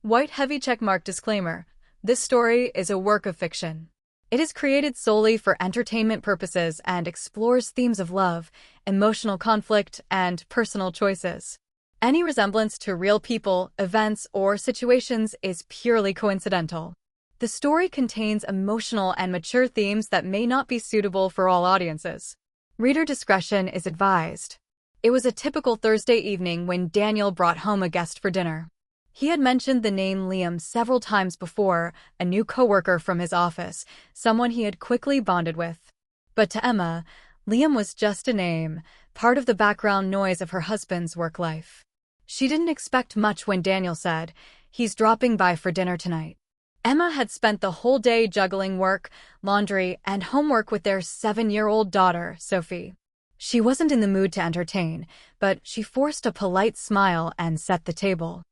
White heavy checkmark disclaimer. This story is a work of fiction. It is created solely for entertainment purposes and explores themes of love, emotional conflict, and personal choices. Any resemblance to real people, events, or situations is purely coincidental. The story contains emotional and mature themes that may not be suitable for all audiences. Reader discretion is advised. It was a typical Thursday evening when Daniel brought home a guest for dinner. He had mentioned the name Liam several times before, a new coworker from his office, someone he had quickly bonded with. But to Emma, Liam was just a name, part of the background noise of her husband's work life. She didn't expect much when Daniel said, "He's dropping by for dinner tonight." Emma had spent the whole day juggling work, laundry, and homework with their 7-year-old daughter, Sophie. She wasn't in the mood to entertain, but she forced a polite smile and set the table.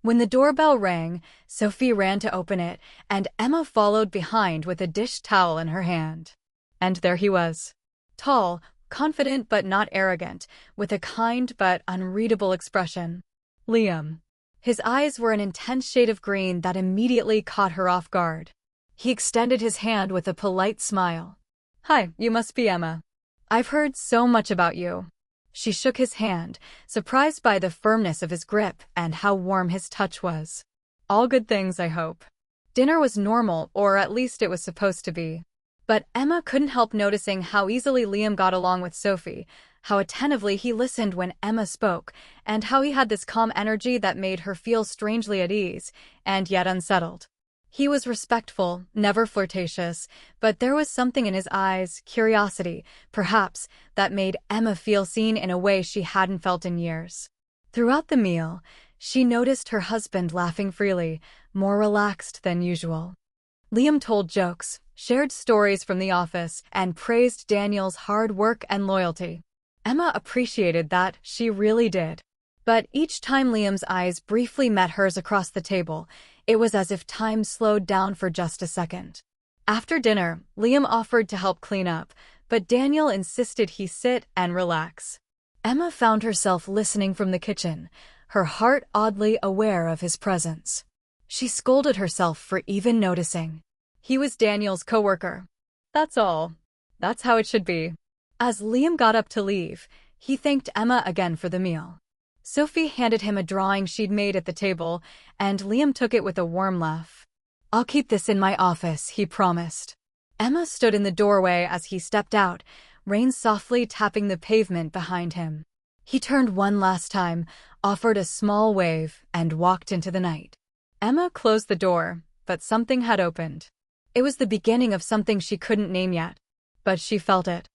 When the doorbell rang, Sophie ran to open it, and Emma followed behind with a dish towel in her hand. And there he was. Tall, confident but not arrogant, with a kind but unreadable expression. Liam. His eyes were an intense shade of green that immediately caught her off guard. He extended his hand with a polite smile. "Hi, you must be Emma. I've heard so much about you." She shook his hand, surprised by the firmness of his grip and how warm his touch was. "All good things, I hope." Dinner was normal, or at least it was supposed to be. But Emma couldn't help noticing how easily Liam got along with Sophie, how attentively he listened when Emma spoke, and how he had this calm energy that made her feel strangely at ease, and yet unsettled. He was respectful, never flirtatious, but there was something in his eyes, curiosity, perhaps, that made Emma feel seen in a way she hadn't felt in years. Throughout the meal, she noticed her husband laughing freely, more relaxed than usual. Liam told jokes, shared stories from the office, and praised Daniel's hard work and loyalty. Emma appreciated that, she really did. But each time Liam's eyes briefly met hers across the table, it was as if time slowed down for just a second. After dinner, Liam offered to help clean up, but Daniel insisted he sit and relax. Emma found herself listening from the kitchen, her heart oddly aware of his presence. She scolded herself for even noticing. He was Daniel's coworker. That's all. That's how it should be. As Liam got up to leave, he thanked Emma again for the meal. Sophie handed him a drawing she'd made at the table, and Liam took it with a warm laugh. "I'll keep this in my office," he promised. Emma stood in the doorway as he stepped out, rain softly tapping the pavement behind him. He turned one last time, offered a small wave, and walked into the night. Emma closed the door, but something had opened. It was the beginning of something she couldn't name yet, but she felt it.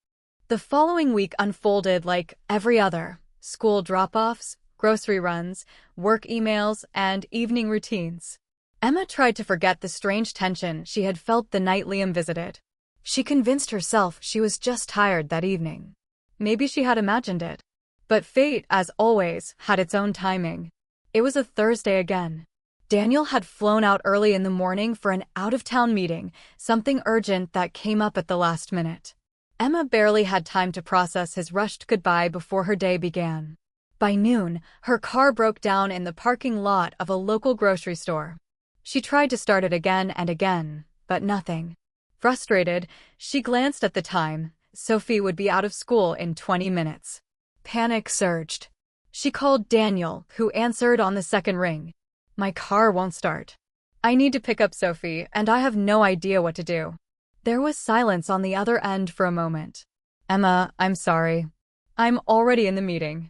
The following week unfolded like every other: school drop-offs, grocery runs, work emails, and evening routines. Emma tried to forget the strange tension she had felt the night Liam visited. She convinced herself she was just tired that evening. Maybe she had imagined it. But fate, as always, had its own timing. It was a Thursday again. Daniel had flown out early in the morning for an out-of-town meeting, something urgent that came up at the last minute. Emma barely had time to process his rushed goodbye before her day began. By noon, her car broke down in the parking lot of a local grocery store. She tried to start it again and again, but nothing. Frustrated, she glanced at the time. Sophie would be out of school in 20 minutes. Panic surged. She called Daniel, who answered on the second ring. "My car won't start. I need to pick up Sophie, and I have no idea what to do." There was silence on the other end for a moment. "Emma, I'm sorry. I'm already in the meeting."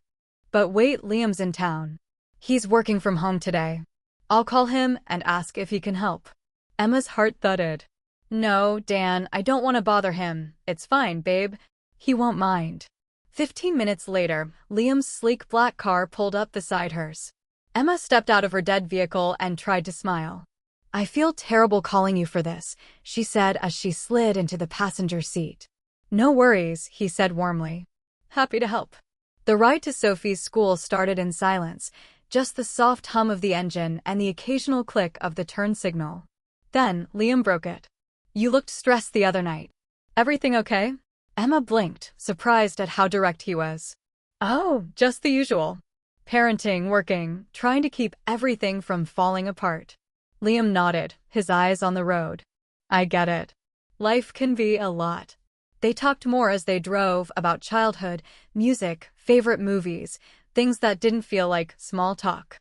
"But wait, Liam's in town. He's working from home today. I'll call him and ask if he can help." Emma's heart thudded. "No, Dan, I don't want to bother him. It's fine, babe. He won't mind." 15 minutes later, Liam's sleek black car pulled up beside hers. Emma stepped out of her dead vehicle and tried to smile. "I feel terrible calling you for this," she said as she slid into the passenger seat. "No worries," he said warmly. "Happy to help." The ride to Sophie's school started in silence, just the soft hum of the engine and the occasional click of the turn signal. Then, Liam broke it. "You looked stressed the other night. Everything okay?" Emma blinked, surprised at how direct he was. "Oh, just the usual. Parenting, working, trying to keep everything from falling apart. Liam nodded, his eyes on the road. I get it. Life can be a lot. They talked more as they drove about childhood, music, favorite movies, things that didn't feel like small talk.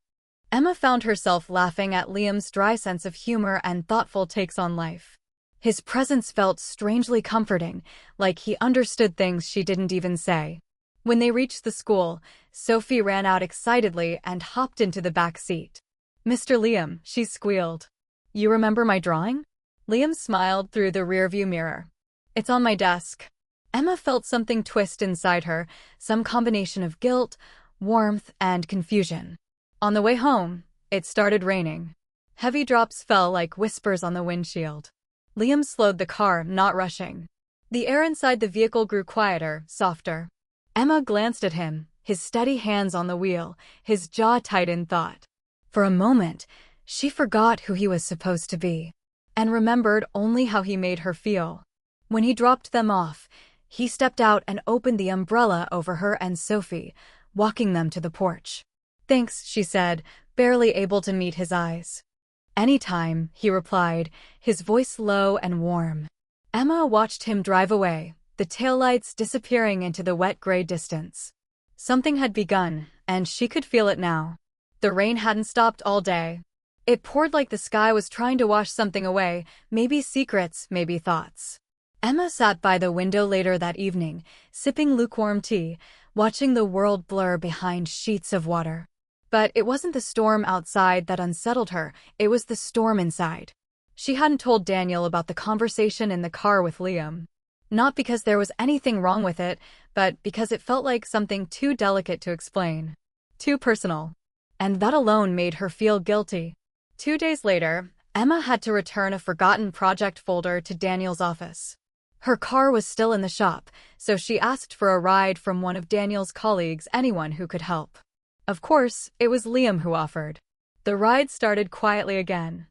Emma found herself laughing at Liam's dry sense of humor and thoughtful takes on life. His presence felt strangely comforting, like he understood things she didn't even say. When they reached the school, Sophie ran out excitedly and hopped into the back seat. Mr. Liam, she squealed. You remember my drawing? Liam smiled through the rearview mirror. It's on my desk. Emma felt something twist inside her, some combination of guilt, warmth, and confusion. On the way home, it started raining. Heavy drops fell like whispers on the windshield. Liam slowed the car, not rushing. The air inside the vehicle grew quieter, softer. Emma glanced at him, his steady hands on the wheel, his jaw tight in thought. For a moment, she forgot who he was supposed to be, and remembered only how he made her feel. When he dropped them off, he stepped out and opened the umbrella over her and Sophie, walking them to the porch. Thanks, she said, barely able to meet his eyes. Anytime, he replied, his voice low and warm. Emma watched him drive away, the taillights disappearing into the wet gray distance. Something had begun, and she could feel it now. The rain hadn't stopped all day. It poured like the sky was trying to wash something away, maybe secrets, maybe thoughts. Emma sat by the window later that evening, sipping lukewarm tea, watching the world blur behind sheets of water. But it wasn't the storm outside that unsettled her, it was the storm inside. She hadn't told Daniel about the conversation in the car with Liam. Not because there was anything wrong with it, but because it felt like something too delicate to explain. Too personal. And that alone made her feel guilty. 2 days later, Emma had to return a forgotten project folder to Daniel's office. Her car was still in the shop, so she asked for a ride from one of Daniel's colleagues, anyone who could help. Of course, it was Liam who offered. The ride started quietly again.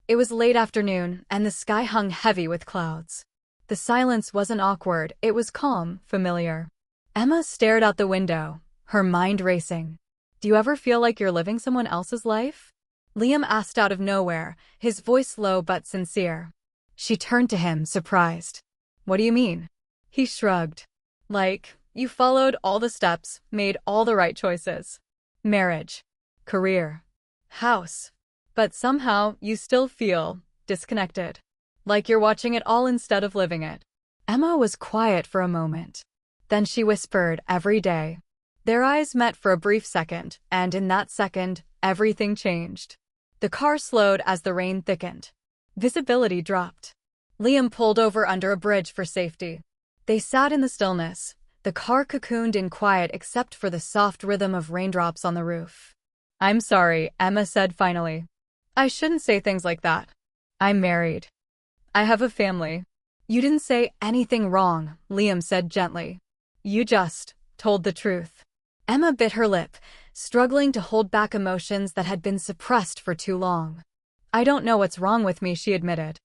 It was late afternoon, and the sky hung heavy with clouds. The silence wasn't awkward, it was calm, familiar. Emma stared out the window, her mind racing. Do you ever feel like you're living someone else's life? Liam asked out of nowhere, his voice low but sincere. She turned to him, surprised. What do you mean? He shrugged. Like, you followed all the steps, made all the right choices. Marriage, career, house. But somehow, you still feel disconnected. Like you're watching it all instead of living it. Emma was quiet for a moment. Then she whispered, every day. Their eyes met for a brief second, and in that second, everything changed. The car slowed as the rain thickened. Visibility dropped. Liam pulled over under a bridge for safety. They sat in the stillness, the car cocooned in quiet except for the soft rhythm of raindrops on the roof. I'm sorry, Emma said finally. I shouldn't say things like that. I'm married. I have a family. You didn't say anything wrong, Liam said gently. You just told the truth. Emma bit her lip, struggling to hold back emotions that had been suppressed for too long. I don't know what's wrong with me, she admitted.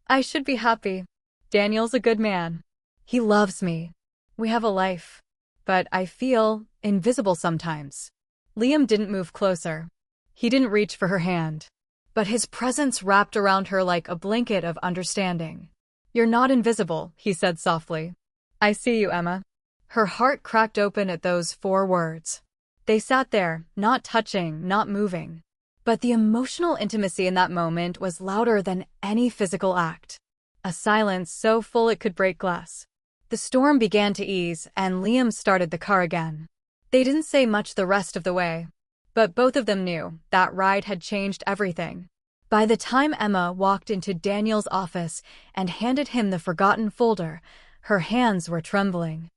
I should be happy. Daniel's a good man. He loves me. We have a life. But I feel invisible sometimes. Liam didn't move closer. He didn't reach for her hand. But his presence wrapped around her like a blanket of understanding. You're not invisible, he said softly. I see you, Emma. Her heart cracked open at those 4 words. They sat there, not touching, not moving. But the emotional intimacy in that moment was louder than any physical act. A silence so full it could break glass. The storm began to ease, and Liam started the car again. They didn't say much the rest of the way. But both of them knew that ride had changed everything. By the time Emma walked into Daniel's office and handed him the forgotten folder, her hands were trembling.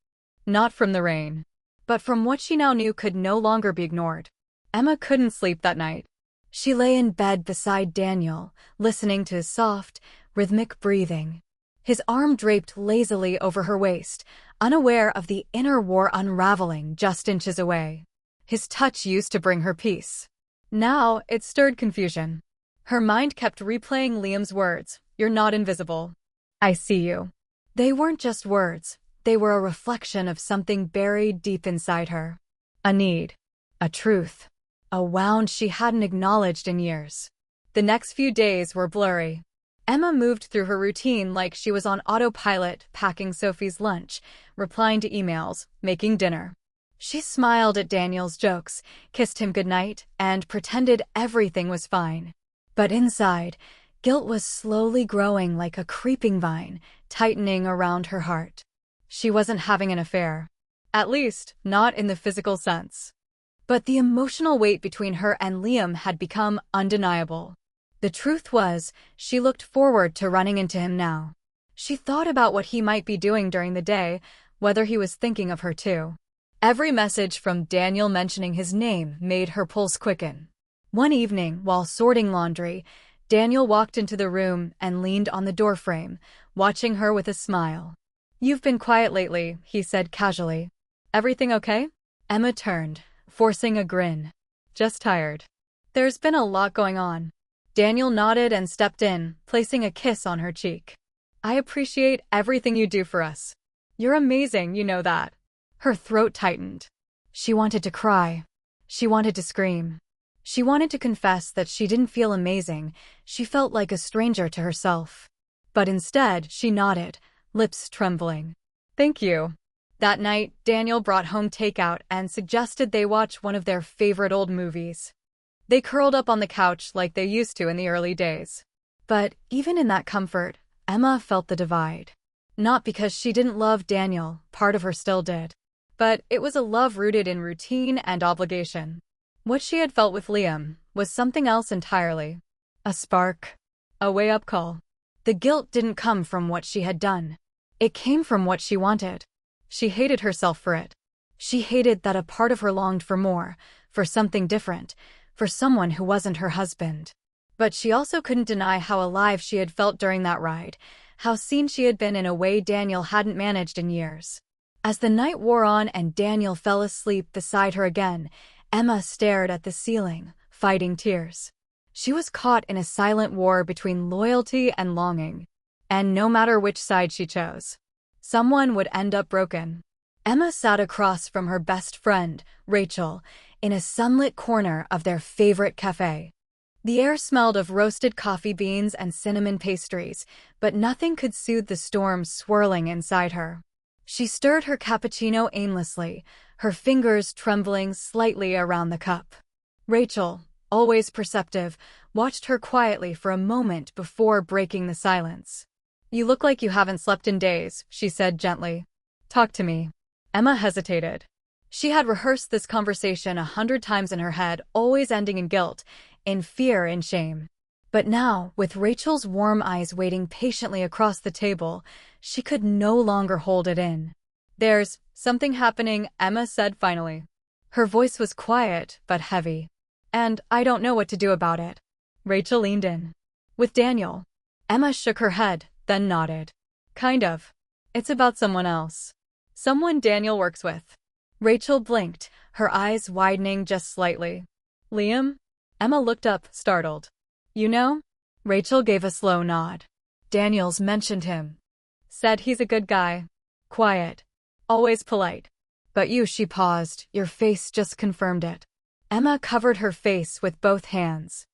Not from the rain, but from what she now knew could no longer be ignored. Emma couldn't sleep that night. She lay in bed beside Daniel, listening to his soft, rhythmic breathing. His arm draped lazily over her waist, unaware of the inner war unraveling just inches away. His touch used to bring her peace. Now, it stirred confusion. Her mind kept replaying Liam's words, "You're not invisible. I see you." They weren't just words. They were a reflection of something buried deep inside her. A need. A truth. A wound she hadn't acknowledged in years. The next few days were blurry. Emma moved through her routine like she was on autopilot, packing Sophie's lunch, replying to emails, making dinner. She smiled at Daniel's jokes, kissed him goodnight, and pretended everything was fine. But inside, guilt was slowly growing like a creeping vine, tightening around her heart. She wasn't having an affair. At least, not in the physical sense. But the emotional weight between her and Liam had become undeniable. The truth was, she looked forward to running into him now. She thought about what he might be doing during the day, whether he was thinking of her too. Every message from Daniel mentioning his name made her pulse quicken. One evening, while sorting laundry, Daniel walked into the room and leaned on the doorframe, watching her with a smile. "You've been quiet lately," he said casually. "Everything okay?" Emma turned, forcing a grin. "Just tired." "There's been a lot going on." Daniel nodded and stepped in, placing a kiss on her cheek. "I appreciate everything you do for us. You're amazing, you know that." Her throat tightened. She wanted to cry. She wanted to scream. She wanted to confess that she didn't feel amazing, she felt like a stranger to herself. But instead, she nodded, lips trembling. "Thank you." That night, Daniel brought home takeout and suggested they watch one of their favorite old movies. They curled up on the couch like they used to in the early days. But even in that comfort, Emma felt the divide. Not because she didn't love Daniel, part of her still did. But it was a love rooted in routine and obligation. What she had felt with Liam was something else entirely. A spark. A wake-up call. The guilt didn't come from what she had done. It came from what she wanted. She hated herself for it. She hated that a part of her longed for more, for something different, for someone who wasn't her husband. But she also couldn't deny how alive she had felt during that ride, how seen she had been in a way Daniel hadn't managed in years. As the night wore on and Daniel fell asleep beside her again, Emma stared at the ceiling, fighting tears. She was caught in a silent war between loyalty and longing. And no matter which side she chose, someone would end up broken. Emma sat across from her best friend, Rachel, in a sunlit corner of their favorite cafe. The air smelled of roasted coffee beans and cinnamon pastries, but nothing could soothe the storm swirling inside her. She stirred her cappuccino aimlessly, her fingers trembling slightly around the cup. Rachel, always perceptive, watched her quietly for a moment before breaking the silence. "You look like you haven't slept in days," she said gently. "Talk to me." Emma hesitated. She had rehearsed this conversation 100 times in her head, always ending in guilt, in fear and shame. But now, with Rachel's warm eyes waiting patiently across the table, she could no longer hold it in. "There's something happening," Emma said finally. Her voice was quiet but heavy. "And I don't know what to do about it." Rachel leaned in. "With Daniel." Emma shook her head, then nodded. "Kind of. It's about someone else. Someone Daniel works with." Rachel blinked, her eyes widening just slightly. "Liam?" Emma looked up, startled. "You know?" Rachel gave a slow nod. "Daniel's mentioned him. Said he's a good guy. Quiet. Always polite. But you," she paused, "your face just confirmed it." Emma covered her face with both hands.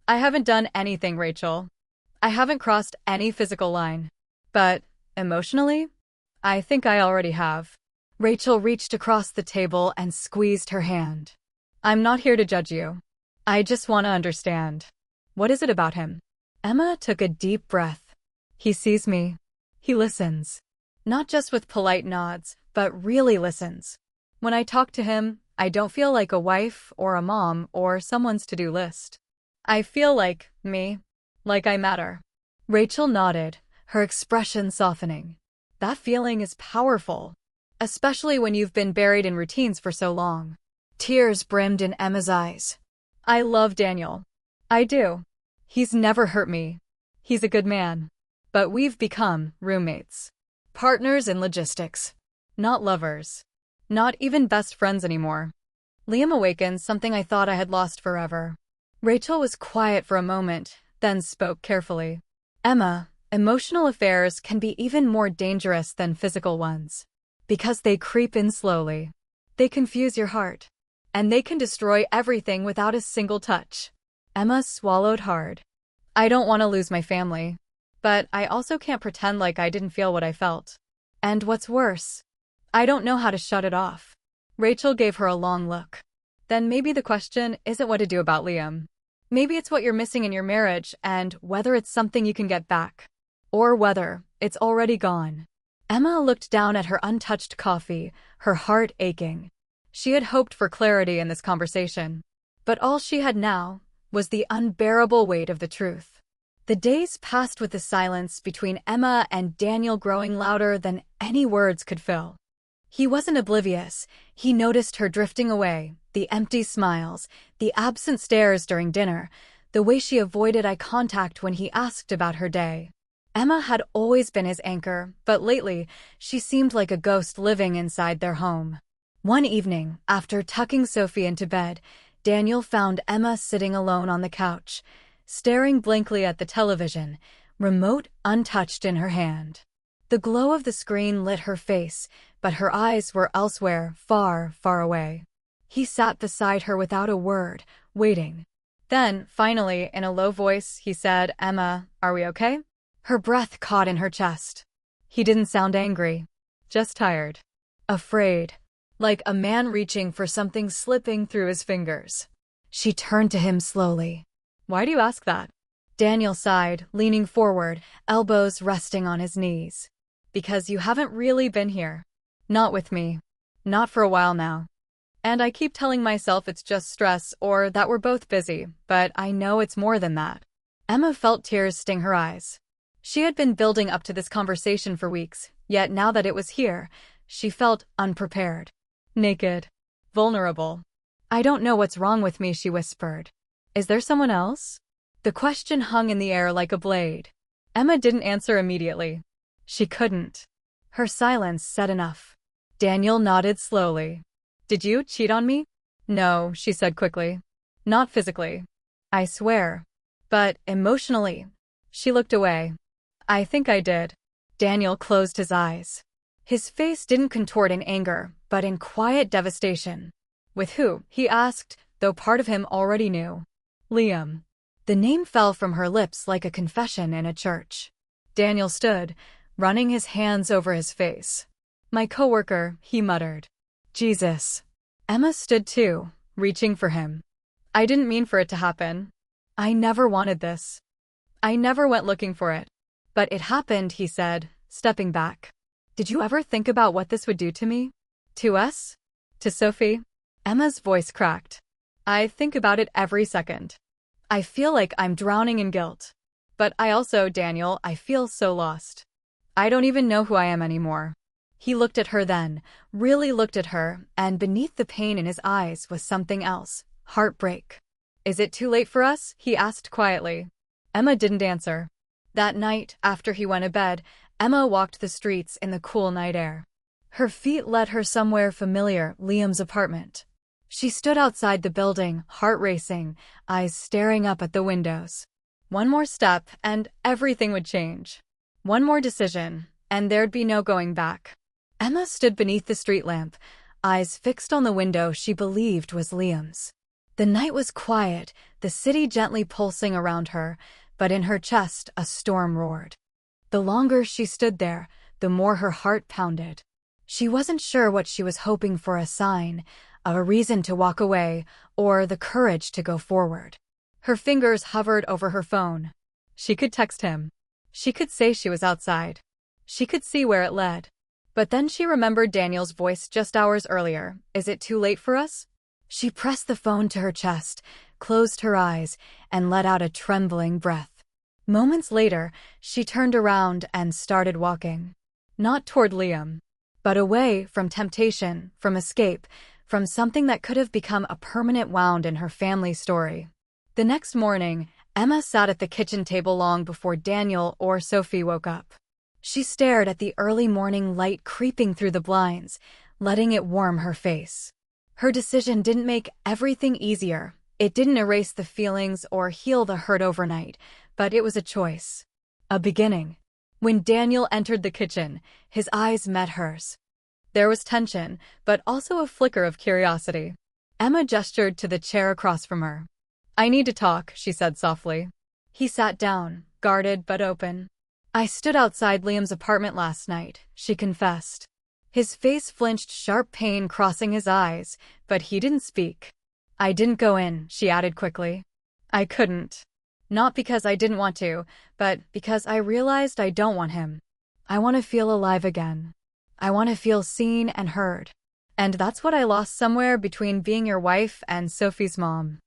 "I haven't done anything, Rachel. I haven't crossed any physical line. But, emotionally, I think I already have." Rachel reached across the table and squeezed her hand. "I'm not here to judge you. I just want to understand. What is it about him?" Emma took a deep breath. "He sees me. He listens. Not just with polite nods, but really listens. When I talk to him, I don't feel like a wife or a mom or someone's to-do list. I feel like me. Like I matter." Rachel nodded, her expression softening. That feeling is powerful, especially when you've been buried in routines for so long. Tears brimmed in Emma's eyes. "I love Daniel. I do. He's never hurt me. He's a good man. But we've become roommates. Partners in logistics. Not lovers. Not even best friends anymore." Liam awakened something I thought I had lost forever. Rachel was quiet for a moment, then spoke carefully. "Emma, emotional affairs can be even more dangerous than physical ones. Because they creep in slowly. They confuse your heart. and they can destroy everything without a single touch. Emma swallowed hard. I don't want to lose my family, but I also can't pretend like I didn't feel what I felt. And what's worse, I don't know how to shut it off. Rachel gave her a long look. Then maybe the question isn't what to do about Liam. Maybe it's what you're missing in your marriage and whether it's something you can get back. Or whether it's already gone. Emma looked down at her untouched coffee, her heart aching. She had hoped for clarity in this conversation. But all she had now was the unbearable weight of the truth. The days passed with the silence between Emma and Daniel growing louder than any words could fill. He wasn't oblivious. He noticed her drifting away, the empty smiles, the absent stares during dinner, the way she avoided eye contact when he asked about her day. Emma had always been his anchor, but lately, she seemed like a ghost living inside their home. One evening, after tucking Sophie into bed, Daniel found Emma sitting alone on the couch, staring blankly at the television, remote untouched in her hand. The glow of the screen lit her face, but her eyes were elsewhere, far, far away. He sat beside her without a word, waiting. Then, finally, in a low voice, he said, "Emma, are we okay?" Her breath caught in her chest. He didn't sound angry, just tired. Afraid, like a man reaching for something slipping through his fingers. She turned to him slowly. "Why do you ask that?" Daniel sighed, leaning forward, elbows resting on his knees. "Because you haven't really been here. Not with me. Not for a while now. And I keep telling myself it's just stress or that we're both busy, but I know it's more than that." Emma felt tears sting her eyes. She had been building up to this conversation for weeks, yet now that it was here, she felt unprepared. Naked. Vulnerable. "I don't know what's wrong with me," she whispered. "Is there someone else?" The question hung in the air like a blade. Emma didn't answer immediately. She couldn't. Her silence said enough. Daniel nodded slowly. "Did you cheat on me?" "No," she said quickly. "Not physically. I swear. But emotionally." She looked away. "I think I did." Daniel closed his eyes. His face didn't contort in anger, but in quiet devastation. "With who?" he asked, though part of him already knew. "Liam." The name fell from her lips like a confession in a church. Daniel stood, running his hands over his face. "My coworker," he muttered. "Jesus." Emma stood too, reaching for him. "I didn't mean for it to happen. I never wanted this. I never went looking for it. But it happened," he said, stepping back. "Did you ever think about what this would do to me? To us? To Sophie?" Emma's voice cracked. "I think about it every second. I feel like I'm drowning in guilt. But I also, Daniel, I feel so lost. I don't even know who I am anymore." He looked at her then, really looked at her, and beneath the pain in his eyes was something else, heartbreak. "Is it too late for us?" he asked quietly. Emma didn't answer. That night, after he went to bed, Emma walked the streets in the cool night air. Her feet led her somewhere familiar, Liam's apartment. She stood outside the building, heart racing, eyes staring up at the windows. One more step, and everything would change. One more decision, and there'd be no going back. Emma stood beneath the street lamp, eyes fixed on the window she believed was Liam's. The night was quiet, the city gently pulsing around her, but in her chest a storm roared. The longer she stood there, the more her heart pounded. She wasn't sure what she was hoping for, a sign, a reason to walk away, or the courage to go forward. Her fingers hovered over her phone. She could text him. She could say she was outside. She could see where it led. But then she remembered Daniel's voice just hours earlier. "Is it too late for us?" She pressed the phone to her chest, closed her eyes, and let out a trembling breath. Moments later, she turned around and started walking. Not toward Liam, but away from temptation, from escape, from something that could have become a permanent wound in her family story. The next morning, Emma sat at the kitchen table long before Daniel or Sophie woke up. She stared at the early morning light creeping through the blinds, letting it warm her face. Her decision didn't make everything easier. It didn't erase the feelings or heal the hurt overnight, but it was a choice. A beginning. When Daniel entered the kitchen, his eyes met hers. There was tension, but also a flicker of curiosity. Emma gestured to the chair across from her. "I need to talk," she said softly. He sat down, guarded but open. "I stood outside Liam's apartment last night," she confessed. His face flinched, sharp pain crossing his eyes, but he didn't speak. "I didn't go in," she added quickly. "I couldn't. Not because I didn't want to, but because I realized I don't want him. I want to feel alive again. I want to feel seen and heard. And that's what I lost somewhere between being your wife and Sophie's mom.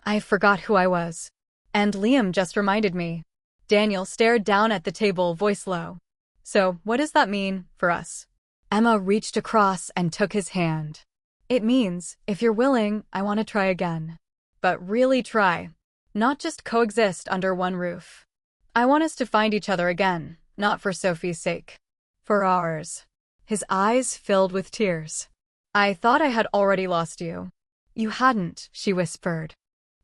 I forgot who I was. And Liam just reminded me." Daniel stared down at the table, voice low. "So, what does that mean for us?" Emma reached across and took his hand. "It means, if you're willing, I want to try again. But really try. Not just coexist under one roof. I want us to find each other again, not for Sophie's sake. For ours." His eyes filled with tears. "I thought I had already lost you." "You hadn't," she whispered.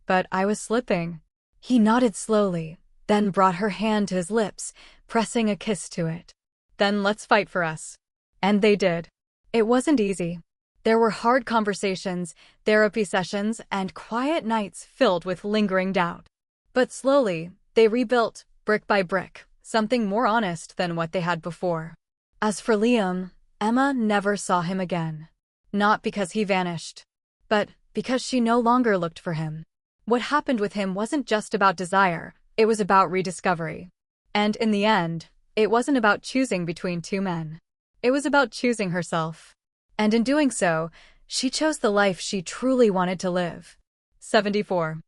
"But I was slipping." He nodded slowly, then brought her hand to his lips, pressing a kiss to it. "Then let's fight for us." And they did. It wasn't easy. There were hard conversations, therapy sessions, and quiet nights filled with lingering doubt. But slowly, they rebuilt, brick by brick, something more honest than what they had before. As for Liam, Emma never saw him again. Not because he vanished, but because she no longer looked for him. What happened with him wasn't just about desire, it was about rediscovery. And in the end, it wasn't about choosing between two men. It was about choosing herself. And in doing so, she chose the life she truly wanted to live. 74.